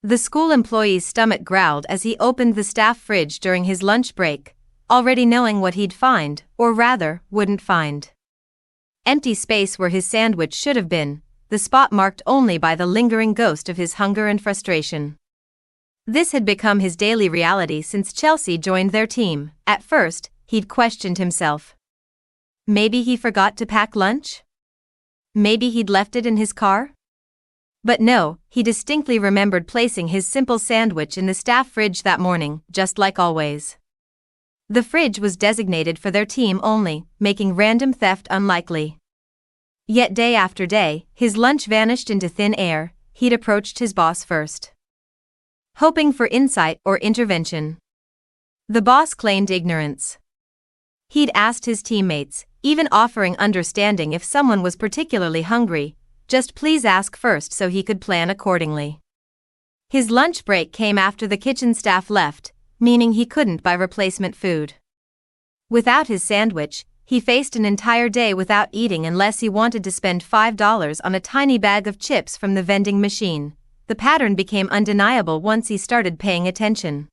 The school employee's stomach growled as he opened the staff fridge during his lunch break, already knowing what he'd find, or rather, wouldn't find. Empty space where his sandwich should have been, the spot marked only by the lingering ghost of his hunger and frustration. This had become his daily reality since Chelsea joined their team. At first, he'd questioned himself. Maybe he forgot to pack lunch? Maybe he'd left it in his car? But no, he distinctly remembered placing his simple sandwich in the staff fridge that morning, just like always. The fridge was designated for their team only, making random theft unlikely. Yet day after day, his lunch vanished into thin air. He'd approached his boss first, hoping for insight or intervention. The boss claimed ignorance. He'd asked his teammates, even offering understanding if someone was particularly hungry, just please ask first so he could plan accordingly. His lunch break came after the kitchen staff left, meaning he couldn't buy replacement food. Without his sandwich, he faced an entire day without eating unless he wanted to spend $5 on a tiny bag of chips from the vending machine. The pattern became undeniable once he started paying attention.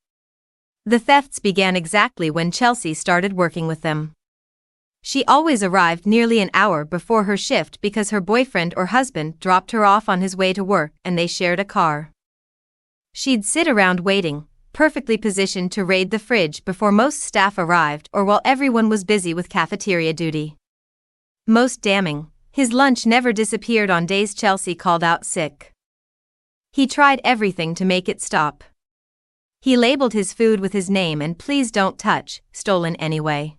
The thefts began exactly when Chelsea started working with them. She always arrived nearly an hour before her shift because her boyfriend or husband dropped her off on his way to work and they shared a car. She'd sit around waiting, perfectly positioned to raid the fridge before most staff arrived or while everyone was busy with cafeteria duty. Most damning, his lunch never disappeared on days Chelsea called out sick. He tried everything to make it stop. He labeled his food with his name and "please don't touch," stolen anyway.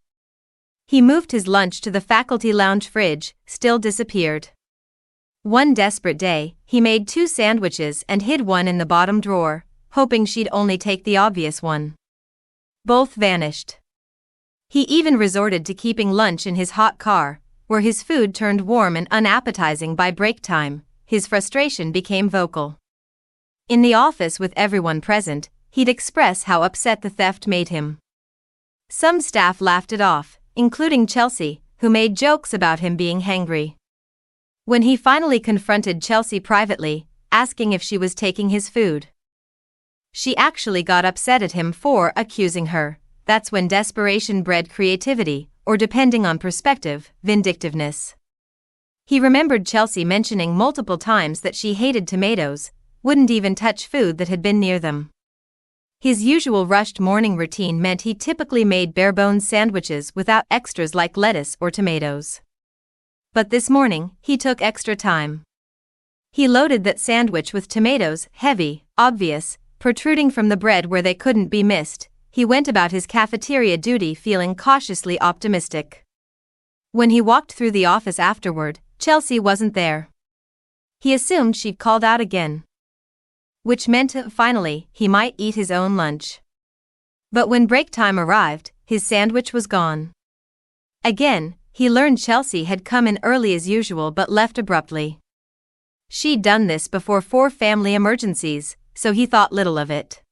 He moved his lunch to the faculty lounge fridge, still disappeared. One desperate day, he made 2 sandwiches and hid one in the bottom drawer, hoping she'd only take the obvious one. Both vanished. He even resorted to keeping lunch in his hot car, where his food turned warm and unappetizing by break time. His frustration became vocal. In the office with everyone present, he'd express how upset the theft made him. Some staff laughed it off, including Chelsea, who made jokes about him being hangry. When he finally confronted Chelsea privately, asking if she was taking his food, she actually got upset at him for accusing her. That's when desperation bred creativity, or depending on perspective, vindictiveness. He remembered Chelsea mentioning multiple times that she hated tomatoes, wouldn't even touch food that had been near them. His usual rushed morning routine meant he typically made bare-bones sandwiches without extras like lettuce or tomatoes. But this morning, he took extra time. He loaded that sandwich with tomatoes, heavy, obvious, protruding from the bread where they couldn't be missed. He went about his cafeteria duty feeling cautiously optimistic. When he walked through the office afterward, Chelsea wasn't there. He assumed she'd called out again, which meant, finally, he might eat his own lunch. But when break time arrived, his sandwich was gone. Again, he learned Chelsea had come in early as usual but left abruptly. She'd done this before 4 family emergencies, so he thought little of it.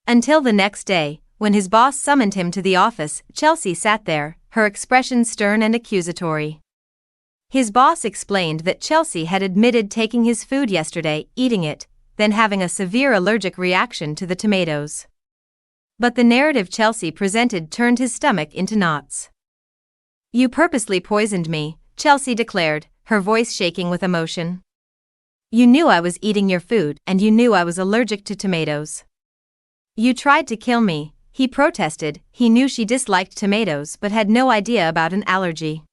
Until the next day, when his boss summoned him to the office, Chelsea sat there, her expression stern and accusatory. His boss explained that Chelsea had admitted taking his food yesterday, eating it, then having a severe allergic reaction to the tomatoes. But the narrative Chelsea presented turned his stomach into knots. "You purposely poisoned me," Chelsea declared, her voice shaking with emotion. "You knew I was eating your food and you knew I was allergic to tomatoes. You tried to kill me," he protested. He knew she disliked tomatoes but had no idea about an allergy.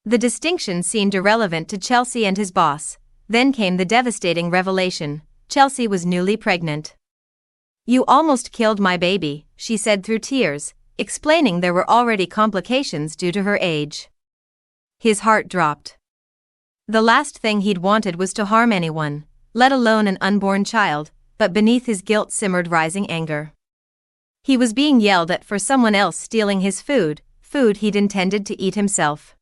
The distinction seemed irrelevant to Chelsea and his boss. Then came the devastating revelation: Chelsea was newly pregnant. "You almost killed my baby," she said through tears, explaining there were already complications due to her age. His heart dropped. The last thing he'd wanted was to harm anyone, let alone an unborn child, but beneath his guilt simmered rising anger. He was being yelled at for someone else stealing his food he'd intended to eat himself.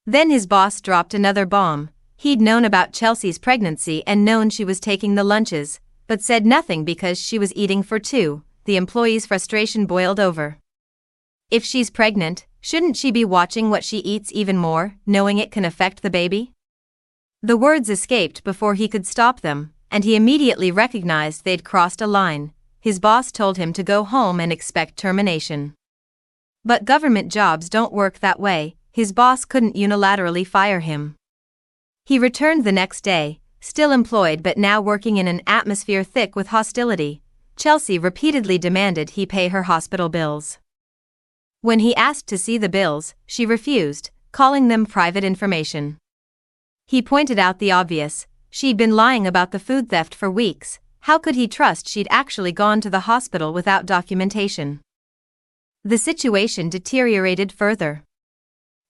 Then his boss dropped another bomb. He'd known about Chelsea's pregnancy and known she was taking the lunches, but said nothing because she was eating for 2. The employee's frustration boiled over. If she's pregnant, shouldn't she be watching what she eats even more, knowing it can affect the baby? The words escaped before he could stop them. and he immediately recognized they'd crossed a line. His boss told him to go home and expect termination. But government jobs don't work that way. His boss couldn't unilaterally fire him. He returned the next day, still employed but now working in an atmosphere thick with hostility. Chelsea repeatedly demanded he pay her hospital bills. When he asked to see the bills, she refused, calling them private information. He pointed out the obvious: she'd been lying about the food theft for weeks. How could he trust she'd actually gone to the hospital without documentation? The situation deteriorated further.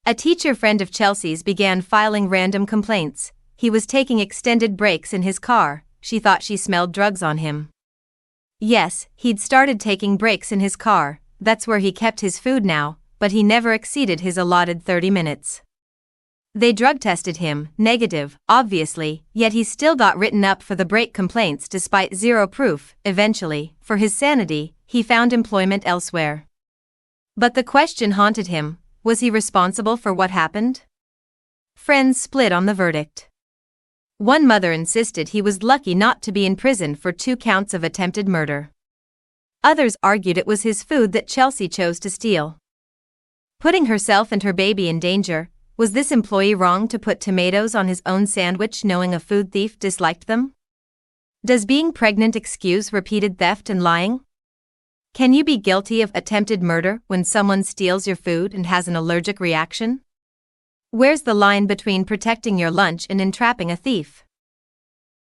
A teacher friend of Chelsea's began filing random complaints. He was taking extended breaks in his car. She thought she smelled drugs on him. Yes, he'd started taking breaks in his car. That's where he kept his food now, but he never exceeded his allotted 30 minutes. They drug tested him, negative, obviously, yet he still got written up for the break complaints despite zero proof. Eventually, for his sanity, he found employment elsewhere. But the question haunted him: was he responsible for what happened? Friends split on the verdict. One mother insisted he was lucky not to be in prison for 2 counts of attempted murder. Others argued it was his food that Chelsea chose to steal. Putting herself and her baby in danger, was this employee wrong to put tomatoes on his own sandwich knowing a food thief disliked them? Does being pregnant excuse repeated theft and lying? Can you be guilty of attempted murder when someone steals your food and has an allergic reaction? Where's the line between protecting your lunch and entrapping a thief?